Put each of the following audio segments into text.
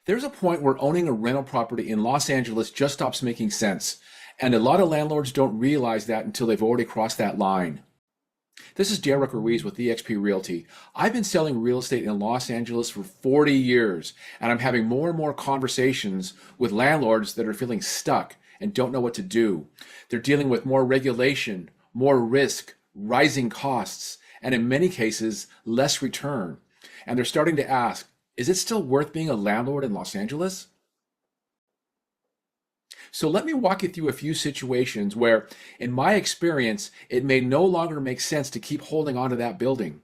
There's a point where owning a rental property in Los Angeles just stops making sense, and a lot of landlords don't realize that until they've already crossed that line. This is Derrick Ruiz with eXp Realty. I've been selling real estate in Los Angeles for 40 years, and I'm having more and more conversations with landlords that are feeling stuck and don't know what to do. They're dealing with more regulation, more risk, rising costs, and in many cases, less return. And they're starting to ask, is it still worth being a landlord in Los Angeles? So let me walk you through a few situations where, in my experience, it may no longer make sense to keep holding on to that building.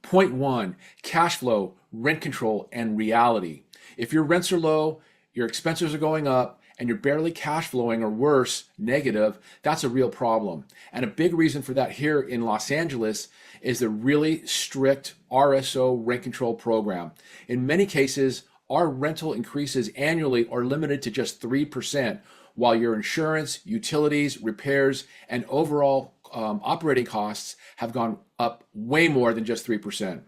Point one, cash flow, rent control, and reality. If your rents are low, your expenses are going up, and you're barely cash flowing or worse, negative, that's a real problem. And a big reason for that here in Los Angeles is the really strict RSO rent control program. In many cases, our rental increases annually are limited to just 3%, while your insurance, utilities, repairs, and overall operating costs have gone up way more than just 3%.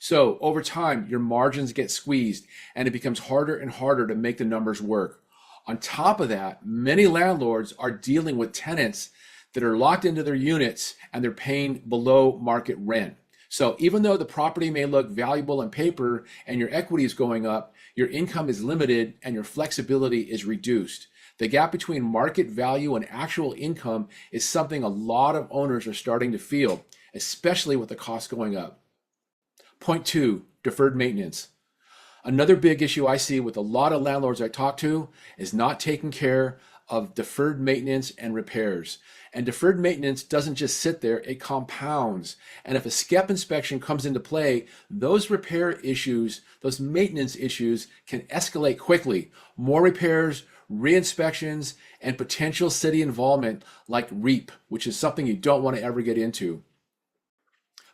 So over time, your margins get squeezed and it becomes harder and harder to make the numbers work. On top of that, many landlords are dealing with tenants that are locked into their units and they're paying below market rent. So even though the property may look valuable on paper and your equity is going up, your income is limited and your flexibility is reduced. The gap between market value and actual income is something a lot of owners are starting to feel, especially with the cost going up. Point two, deferred maintenance. Another big issue I see with a lot of landlords I talk to is not taking care of deferred maintenance and repairs. And deferred maintenance doesn't just sit there, it compounds. And if a SCEP inspection comes into play, those repair issues, those maintenance issues can escalate quickly. More repairs, re-inspections, and potential city involvement like REAP, which is something you don't want to ever get into.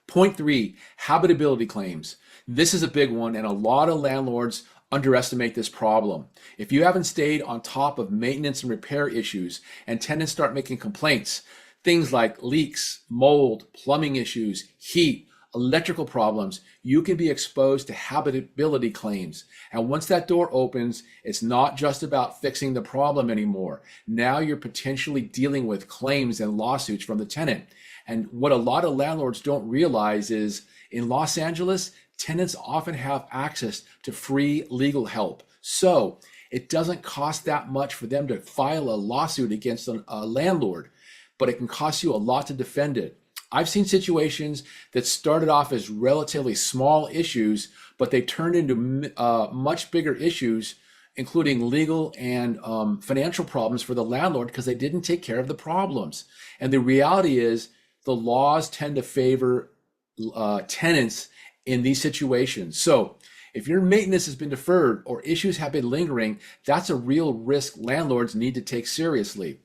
Point three, habitability claims. This is a big one, and a lot of landlords underestimate this problem. If you haven't stayed on top of maintenance and repair issues and tenants start making complaints, things like leaks, mold, plumbing issues, heat, electrical problems, you can be exposed to habitability claims. And once that door opens, it's not just about fixing the problem anymore. Now you're potentially dealing with claims and lawsuits from the tenant. And what a lot of landlords don't realize is in Los Angeles, tenants often have access to free legal help. So it doesn't cost that much for them to file a lawsuit against a landlord, but it can cost you a lot to defend it. I've seen situations that started off as relatively small issues, but they turned into much bigger issues, including legal and financial problems for the landlord because they didn't take care of the problems. And the reality is the laws tend to favor tenants in these situations. So if your maintenance has been deferred or issues have been lingering, that's a real risk landlords need to take seriously.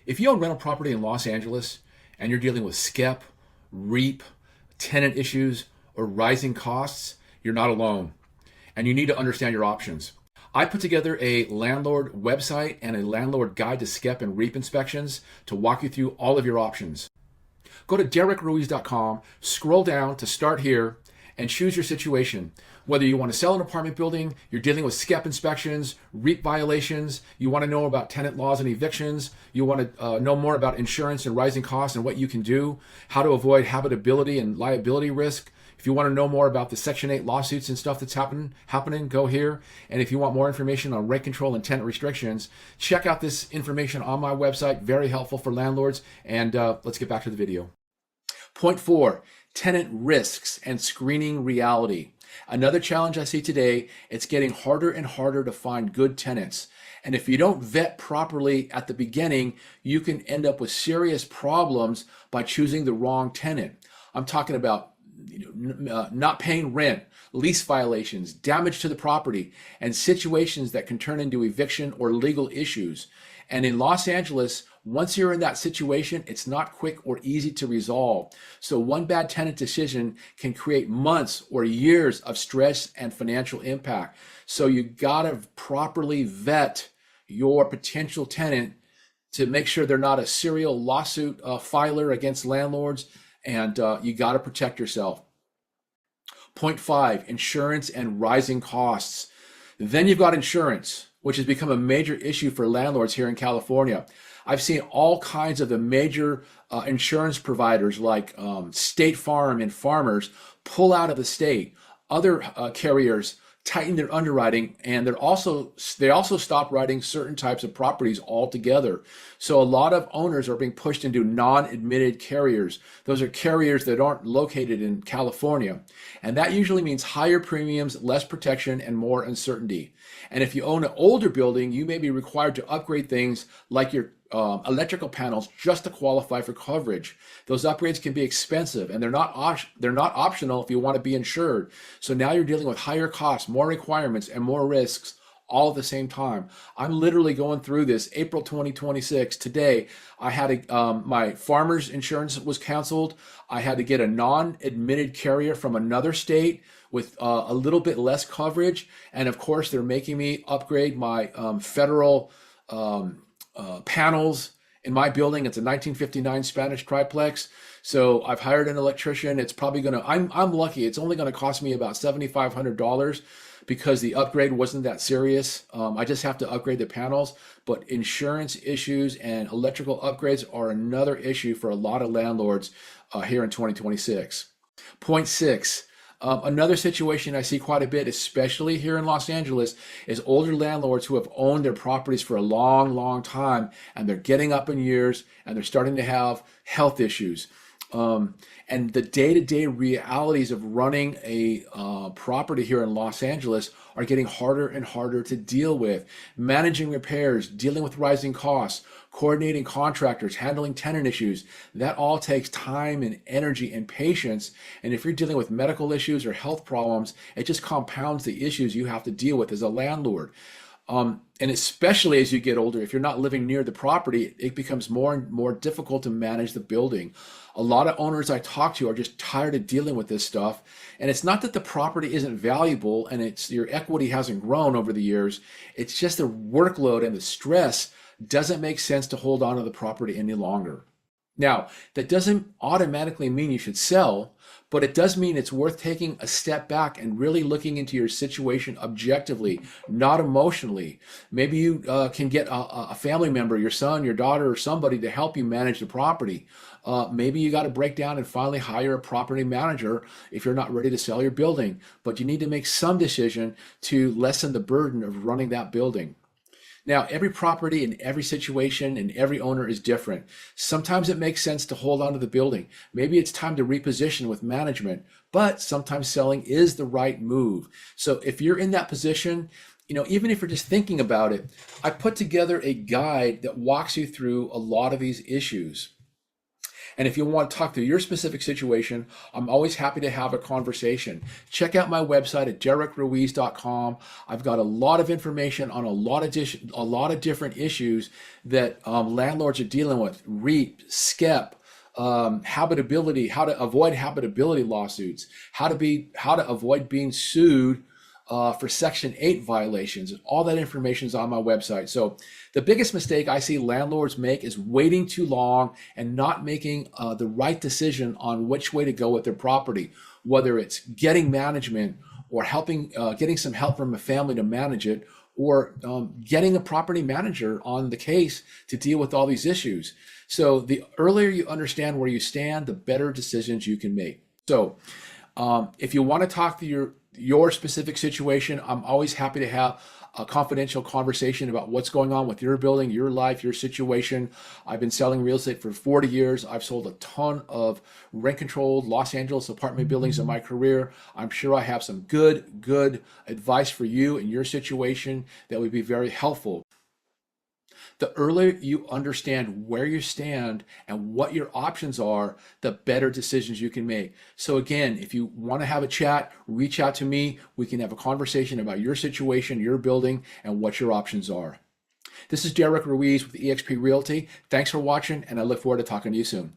If you own rental property in Los Angeles and you're dealing with SCEP, REAP, tenant issues, or rising costs, you're not alone. And you need to understand your options. I put together a landlord website and a landlord guide to SCEP and REAP inspections to walk you through all of your options. Go to derrickruiz.com, scroll down to start here, and choose your situation. Whether you want to sell an apartment building, you're dealing with SCEP inspections, REAP violations, you want to know about tenant laws and evictions, you want to know more about insurance and rising costs and what you can do, how to avoid habitability and liability risk. If you want to know more about the Section 8 lawsuits and stuff that's happening, go here. And if you want more information on rent control and tenant restrictions, check out this information on my website. Very helpful for landlords. And let's get back to the video. Point four, tenant risks and screening reality. Another challenge I see today, it's getting harder and harder to find good tenants. And if you don't vet properly at the beginning, you can end up with serious problems by choosing the wrong tenant. I'm talking about not paying rent, lease violations, damage to the property, and situations that can turn into eviction or legal issues. And in Los Angeles, once you're in that situation, it's not quick or easy to resolve. So one bad tenant decision can create months or years of stress and financial impact. So you gotta properly vet your potential tenant to make sure they're not a serial lawsuit filer against landlords, and you gotta protect yourself. Point five, insurance and rising costs. Then you've got insurance, which has become a major issue for landlords here in California. I've seen all kinds of the major insurance providers like State Farm and Farmers pull out of the state. Other carriers tighten their underwriting, and they also stop writing certain types of properties altogether. So a lot of owners are being pushed into non-admitted carriers. Those are carriers that aren't located in California, and that usually means higher premiums, less protection, and more uncertainty. And if you own an older building, you may be required to upgrade things like your electrical panels just to qualify for coverage. Those upgrades can be expensive, and they're not optional if you want to be insured. So now you're dealing with higher costs, more requirements, and more risks all at the same time. I'm literally going through this. April 2026 today, I had my farmer's insurance was canceled. I had to get a non-admitted carrier from another state with a little bit less coverage, and of course they're making me upgrade my federal panels in my building. It's a 1959 Spanish triplex. So I've hired an electrician. It's probably I'm lucky. It's only gonna cost me about $7,500 because the upgrade wasn't that serious. I just have to upgrade the panels, but insurance issues and electrical upgrades are another issue for a lot of landlords here in 2026. Point six. Another situation I see quite a bit, especially here in Los Angeles, is older landlords who have owned their properties for a long, long time, and they're getting up in years, and they're starting to have health issues. And the day-to-day realities of running a property here in Los Angeles are getting harder and harder to deal with. Managing repairs, dealing with rising costs, coordinating contractors, handling tenant issues, that all takes time and energy and patience. And if you're dealing with medical issues or health problems, it just compounds the issues you have to deal with as a landlord. And especially as you get older, if you're not living near the property, it becomes more and more difficult to manage the building. A lot of owners I talk to are just tired of dealing with this stuff. And it's not that the property isn't valuable and your equity hasn't grown over the years. It's just the workload and the stress doesn't make sense to hold on to the property any longer. Now, that doesn't automatically mean you should sell, but it does mean it's worth taking a step back and really looking into your situation objectively, not emotionally. Maybe you can get a family member, your son, your daughter, or somebody to help you manage the property. Maybe you got to break down and finally hire a property manager if you're not ready to sell your building, but you need to make some decision to lessen the burden of running that building. Now, every property and every situation and every owner is different. Sometimes it makes sense to hold on to the building. Maybe it's time to reposition with management, but sometimes selling is the right move. So if you're in that position, even if you're just thinking about it, I put together a guide that walks you through a lot of these issues. And if you want to talk through your specific situation, I'm always happy to have a conversation. Check out my website at derrickruiz.com. I've got a lot of information on a lot of different issues that landlords are dealing with: REIT, SCEP, habitability, how to avoid habitability lawsuits, how to avoid being sued for Section 8 violations. All that information is on my website. So the biggest mistake I see landlords make is waiting too long and not making the right decision on which way to go with their property, whether it's getting management or getting some help from a family to manage it, or getting a property manager on the case to deal with all these issues. So the earlier you understand where you stand, the better decisions you can make. So if you want to talk to your specific situation, I'm always happy to have a confidential conversation about what's going on with your building, your life, your situation. I've been selling real estate for 40 years. I've sold a ton of rent-controlled Los Angeles apartment buildings in my career. I'm sure I have some good advice for you in your situation that would be very helpful. The earlier you understand where you stand and what your options are, the better decisions you can make. So again, if you want to have a chat, reach out to me. We can have a conversation about your situation, your building, and what your options are. This is Derrick Ruiz with eXp Realty. Thanks for watching, and I look forward to talking to you soon.